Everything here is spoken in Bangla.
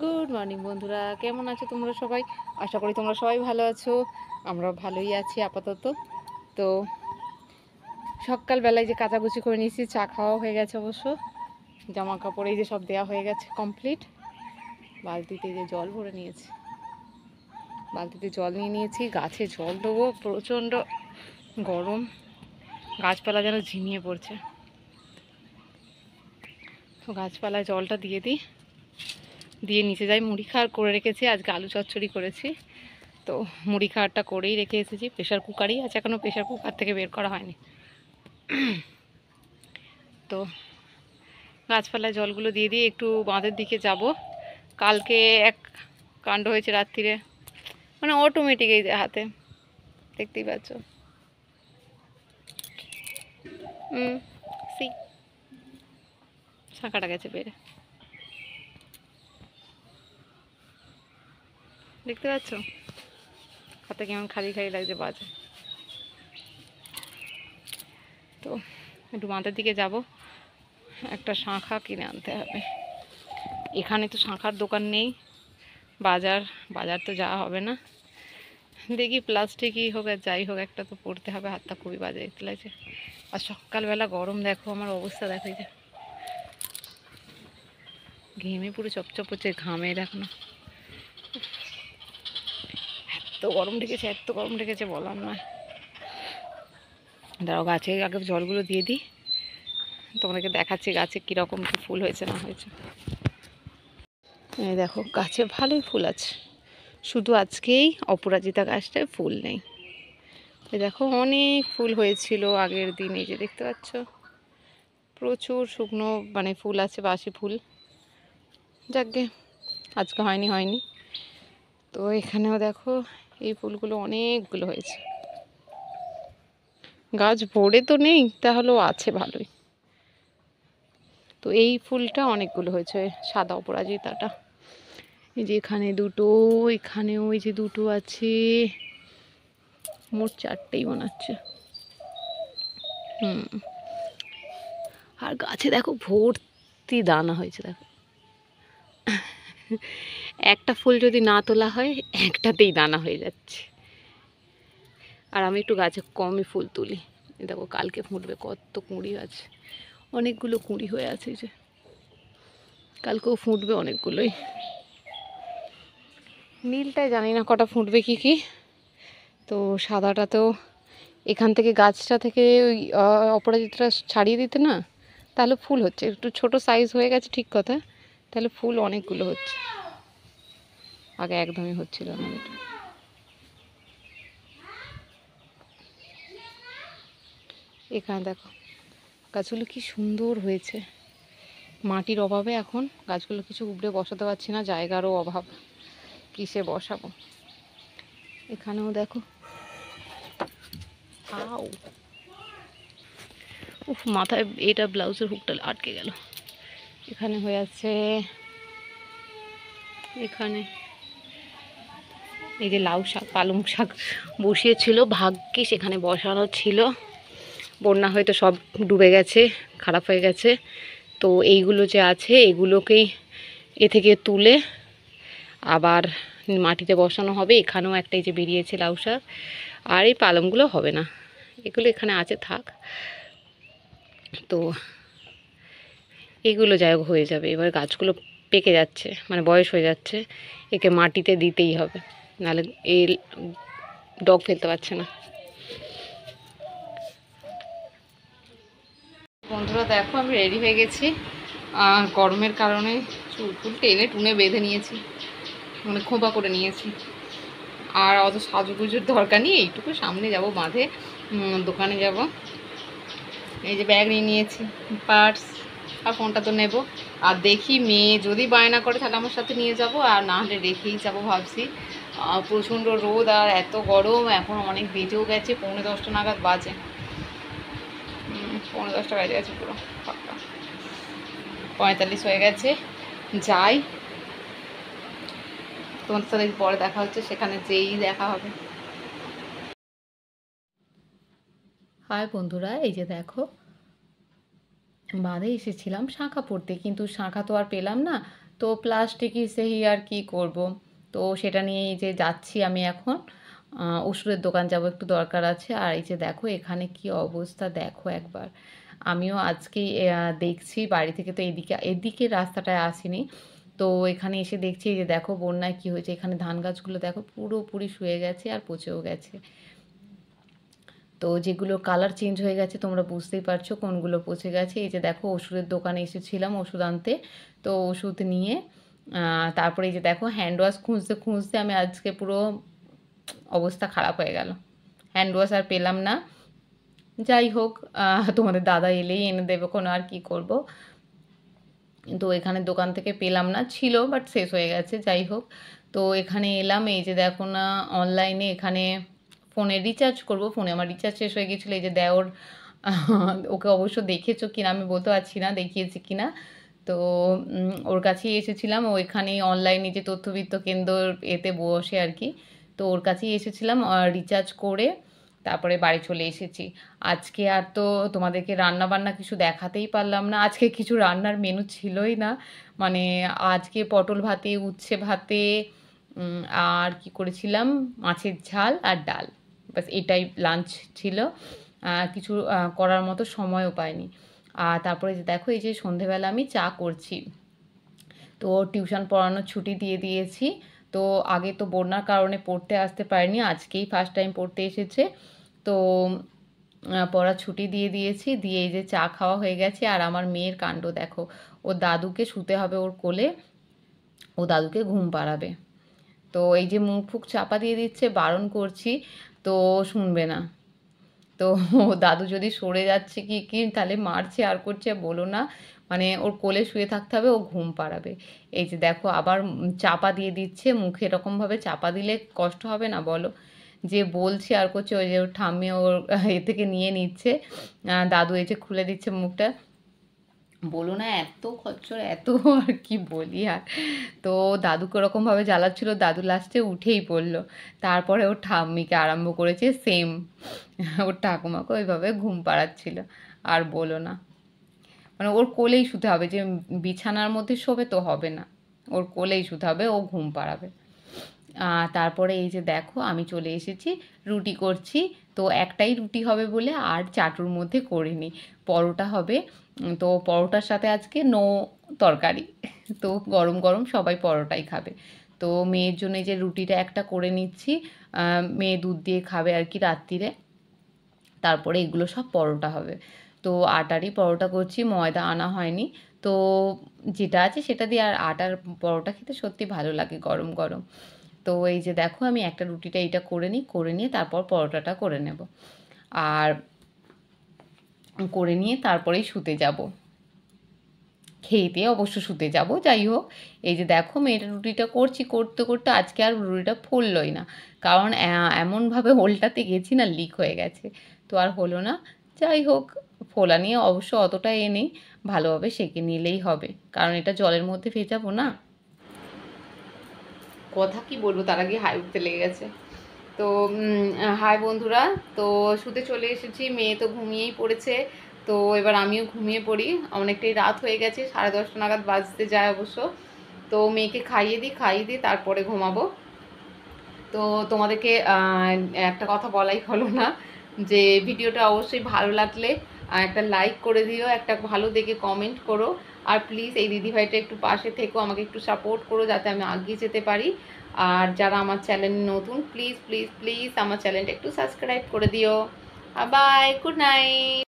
গুড মর্নিং বন্ধুরা, কেমন আছো তোমরা সবাই? আশা করি তোমরা সবাই ভালো আছো। আমরা ভালোই আছি আপাতত। তো সকালবেলায় যে কাচাকুচি করে নিয়েছি, চা খাওয়া হয়ে গেছে অবশ্য, জামা কাপড় এই যে সব দেওয়া হয়ে গেছে কমপ্লিট। বালতিতে যে জল ভরে নিয়েছি, বালতিতে জল নিয়ে নিয়েছি, গাছে জল দেবো। প্রচণ্ড গরম, গাছপালা যেন ঝিমিয়ে পড়ছে। তো গাছপালায় জলটা দিয়ে দিই, দিয়ে নিচে যাই। মুড়ি খাওয়ার করে রেখেছি, আজকে আলু চচ্চড়ি করেছি। তো মুড়ি খাওয়ারটা করেই রেখে এসেছি, প্রেশার কুকারই আছে, এখনও প্রেশার কুকার থেকে বের করা হয়নি। তো গাছপালায় জলগুলো দিয়ে দিয়ে একটু বাঁধের দিকে যাব। কালকে এক কাণ্ড হয়েছে রাত্রিরে, মানে অটোমেটিক এই হাতে দেখতেই পাচ্ছ। সি শাঁখাটা গেছে বেড়ে, দেখতে পাচ্ছ হাতে কেমন খালি খালি লাগছে, বাজে। তো একটু বাঁধের দিকে যাব, একটা শাঁখা কিনে আনতে হবে। এখানে তো শাঁখার দোকান নেই, বাজার তো যাওয়া হবে না। দেখি প্লাস্টিকই হোক আর যাই হোক, একটা তো পড়তে হবে। হাতটা খুবই বাজে দেখতে লাগছে। আর সকালবেলা গরম দেখো, আমার অবস্থা দেখো, এই যে ঘেমে পুরো চপচপ হচ্ছে, ঘামে দেখো না, এত গরম ঢেকেছে বলার নয়। দাঁড়াও, গাছে আগে জলগুলো দিয়ে দিই, তোমাদেরকে দেখাচ্ছি গাছে কীরকম কী ফুল হয়েছে না হয়েছে। এই দেখো গাছে ভালোই ফুল আছে, শুধু আজকেই অপরাজিতা গাছটায় ফুল নেই। এই দেখো অনেক ফুল হয়েছিল আগের দিন, এই যে দেখতে পাচ্ছ প্রচুর শুকনো মানে ফুল আছে, বাসি ফুল। যাকগে, আজকে হয়নি। তো এখানেও দেখো এই ফুলগুলো অনেকগুলো হয়েছে, গাছ ভরে তো নেই, তাহলেও আছে ভালোই। তো এই ফুলটা অনেকগুলো হয়েছে, সাদা অপরাজিতাটা। এই যে এখানে দুটো, এখানে ওই যে দুটো আছে, মোট চারটেই মনে হচ্ছে। আর গাছে দেখো ভর্তি দানা হয়েছে, দেখো একটা ফুল যদি না তোলা হয় একটাতেই দানা হয়ে যাচ্ছে। আর আমি একটু গাছে কমই ফুল তুলি। দেখো কালকে ফুটবে, কত কুঁড়ি আছে, অনেকগুলো কুঁড়ি হয়ে আছে, যে কালকেও ফুটবে অনেকগুলোই। নীলটাই জানি না কটা ফুটবে কি। তো সাদাটাতেও এখান থেকে গাছটা থেকে ওই অপরাজিতাটা ছাড়িয়ে দিতে না, তাহলে ফুল হচ্ছে। একটু ছোট সাইজ হয়ে গেছে ঠিক কথা, তাহলে ফুল অনেকগুলো হচ্ছে, আগে একদমই হচ্ছিল না। এটা এখানে দেখো গাছগুলো কি সুন্দর হয়েছে। মাটির অভাবে এখন গাছগুলো কিছু উপড়ে বসাতে পারছি না, জায়গারও অভাব, কিসে বসাবো। এখানেও দেখো, আও উফ, মাথায় এটা ব্লাউজের হুকটা আটকে গেল। এখানে হয়ে আছে, এখানে এই যে লাউ শাক, পালং শাক বসিয়েছিল, ভাগ্যে সেখানে বসানো ছিল। বন্যা হয়তো সব ডুবে গেছে, খারাপ হয়ে গেছে। তো এইগুলো যে আছে এগুলোকেই এ থেকে তুলে আবার মাটিতে বসানো হবে। এখানেও একটা এই যে বেরিয়েছে লাউ শাক, আর এই পালংগুলো হবে না, এগুলো এখানে আছে থাক। তো এগুলো যাই হোক হয়ে যাবে। এবার গাছগুলো পেকে যাচ্ছে, মানে বয়স হয়ে যাচ্ছে, একে মাটিতে দিতেই হবে, নাহলে এই ডগ ফেলতে পারছে না। বন্ধুরা দেখো আমি রেডি হয়ে গেছি, গরমের কারণে চুল ফুল টেনে টুনে বেঁধে নিয়েছি, মানে খোঁপা করে নিয়েছি। আর অত সাজুগুজুর দরকার নেই, এইটুকু সামনে যাব বাঁধে, দোকানে যাব। এই যে ব্যাগ নিয়ে নিয়েছি, পার্স আর ফোনটা তো নেব। আর দেখি মেয়ে যদি বায়না করে তাহলে আমার সাথে নিয়ে যাব, আর না হলে রেখেই যাব ভাবছি। প্রচণ্ড রোদ আর এত গরম, এখন অনেক বেজেও গেছে, 9:45 নাগাদ বাজে, 9:45 বেজে গেছে পুরো পাক্কা, 45 হয়ে গেছে। যাই, তোমার সাথে পরে দেখা হচ্ছে, সেখানে যেই দেখা হবে। হাই বন্ধুরা, এই যে দেখো বাঁধে এসেছিলাম শাঁখা পড়তে, কিন্তু শাঁখা তো আর পেলাম না। তো প্লাস্টিকই সেই আর কি করব। তো সেটা নিয়েই যে যাচ্ছি আমি এখন ওষুধের দোকান যাব, একটু দরকার আছে। আর এই যে দেখো এখানে কি অবস্থা দেখো একবার। আমিও আজকেই দেখছি, বাড়ি থেকে তো এদিকে রাস্তাটায় আসিনি। তো এখানে এসে দেখছি এই যে দেখো বন্যায় কি হয়েছে, এখানে ধান গাছগুলো দেখো পুরোপুরি শুয়ে গেছে আর পচেও গেছে। তো যেগুলো কালার চেঞ্জ হয়ে গেছে তোমরা বুঝতেই পারছো কোনগুলো পচে গেছে। এই যে দেখো ওষুধের দোকানে এসেছিলাম ওষুধ আনতে, তো ওষুধ নিয়ে তারপরে এই যে দেখো হ্যান্ড ওয়াশ খুঁজতে খুঁজতে আমি আজকে পুরো অবস্থা খারাপ হয়ে গেল, হ্যান্ড ওয়াশ আর পেলাম না। যাই হোক, তোমাদের দাদা এলেই এনে দেবে কোনো, আর কি করব। তো এখানে দোকান থেকে পেলাম না, ছিল বাট শেষ হয়ে গেছে। যাই হোক, তো এখানে এলাম। এই যে দেখো না অনলাইনে এখানে ফোনে রিচার্জ করব, ফোনে আমার রিচার্জ শেষ হয়ে গেছিলো। এই যে দেওর, ওকে অবশ্য দেখেছো কিনা আমি বলতে পারছি না, দেখিয়েছি কিনা। তো ওর কাছেই এসেছিলাম, ও এখানেই অনলাইনে যে তথ্যবিত্ত কেন্দ্র এতে বসে আর কি। তো ওর কাছেই এসেছিলাম রিচার্জ করে, তারপরে বাড়ি চলে এসেছি। আজকে আর তো তোমাদেরকে রান্না বান্না কিছু দেখাতেই পারলাম না, আজকে কিছু রান্নার মেনু ছিলই না। মানে আজকে পটল ভাতে, উচ্ছে ভাতে, আর কি করেছিলাম, মাছের ঝাল আর ডাল, ব্যাস এটাই লাঞ্চ ছিল। কিছু করার মতো সময়ও পাইনি। আর তারপরে যে দেখো এই যে সন্ধেবেলা আমি চা করছি। তো টিউশন পড়ানোর ছুটি দিয়ে দিয়েছি। তো আগে তো বন্যার কারণে পড়তে আসতে পারিনি, আজকেই ফার্স্ট টাইম পড়তে এসেছে। তো পড়ার ছুটি দিয়ে দিয়েছি, দিয়ে এই যে চা খাওয়া হয়ে গেছে। আর আমার মেয়ের কাণ্ড দেখো, ওর দাদুকে শুতে হবে ওর কোলে, ও দাদুকে ঘুম পাড়াবে। তো এই যে মুখ ফুক চাপা দিয়ে দিচ্ছে, বারণ করছি তো শুনবে না। তো দাদু যদি সরে যাচ্ছে কি কি তাহলে মারছে আর করছে বলো না। মানে ওর কোলে শুয়ে থাকতে হবে, ও ঘুম পাড়াবে। এই যে দেখো আবার চাপা দিয়ে দিচ্ছে মুখে, এরকমভাবে চাপা দিলে কষ্ট হবে না বলো। যে বলছে আর করছে, ওই যে ওর ঠাম্মি ওর এ থেকে নিয়ে নিচ্ছে, দাদু এই যে খুলে দিচ্ছে মুখটা। বলো না এত খচ্চর, এত আর কি বলি আর। তো দাদুকে ওরকমভাবে জ্বালাচ্ছিল, দাদু লাস্টে উঠেই পড়লো। তারপরে ওর ঠাম্মিকে আরম্ভ করেছে সেম, ওর ঠাকুমাকে ওইভাবে ঘুম পাড়াচ্ছিল। আর বলো না, মানে ওর কোলেই শুতে হবে, যে বিছানার মধ্যে শোবে তো হবে না, ওর কোলেই শুতে হবে, ও ঘুম পাড়াবে। তারপরে এই যে দেখো আমি চলে এসেছি, রুটি করছি। তো একটাই রুটি হবে বলে আর চাটুর মধ্যে করিনি, পরোটা হবে। তো পরোটার সাথে আজকে নো তরকারি, তো গরম গরম সবাই পরোটাই খাবে। তো মেয়ের জন্য এই যে রুটিটা একটা করে নিচ্ছি, মেয়ে দুধ দিয়ে খাবে আর কি রাত্রিরে। তারপরে এগুলো সব পরোটা হবে। তো আটারই পরোটা করছি, ময়দা আনা হয়নি। তো যেটা আছে সেটা দিয়ে, আর আটার পরোটা খেতে সত্যি ভালো লাগে গরম গরম। তো এই যে দেখো আমি একটা রুটিটা এইটা করে নিই, করে নিয়ে তারপর পরোটাটা করে নেব। আর করে নিয়ে তারপরেই শুতে যাব, খেয়ে দিয়ে অবশ্য শুতে যাব। যাই হোক, এই যে দেখো মেয়েটা রুটিটা করছি, করতে করতে আজকে আর রুটিটা ফুললই না, কারণ এমনভাবে হোলটাতে গেছি না, লিক হয়ে গেছে। তো আর হলো না। যাই হোক, ফোলা নিয়ে অবশ্য অতটা নেই, ভালোভাবে সেঁকে নিলেই হবে, কারণ এটা জলের মধ্যে ভেজাবো না। কথা কি বলবো, তার আগে হাই উঠতে লেগে গেছে। তো হাই বন্ধুরা, তো শুতে চলে এসেছি, মেয়ে তো ঘুমিয়েই পড়েছে। তো এবার আমিও ঘুমিয়ে পড়ি, অনেকটাই রাত হয়ে গেছে, 10:30 নাগাদ বাজতে যায় অবশ্য। তো মেয়েকে খাইয়ে দিই, খাইয়ে দিয়ে তারপরে ঘুমাবো। তো তোমাদেরকে একটা কথা বলাই হলো না, যে ভিডিওটা অবশ্যই ভালো লাগলে একটা লাইক করে দিও, একটা ভালো দেখে কমেন্ট করো। আর প্লিজ এই দিদিভাইটা একটু পাশে থেকো, আমাকে একটু সাপোর্ট করো যাতে আমি এগিয়ে যেতে পারি। আর যারা আমার চ্যানেল নতুন, প্লিজ প্লিজ প্লিজ আমার চ্যানেলটা একটু সাবস্ক্রাইব করে দিও। Bye, good night.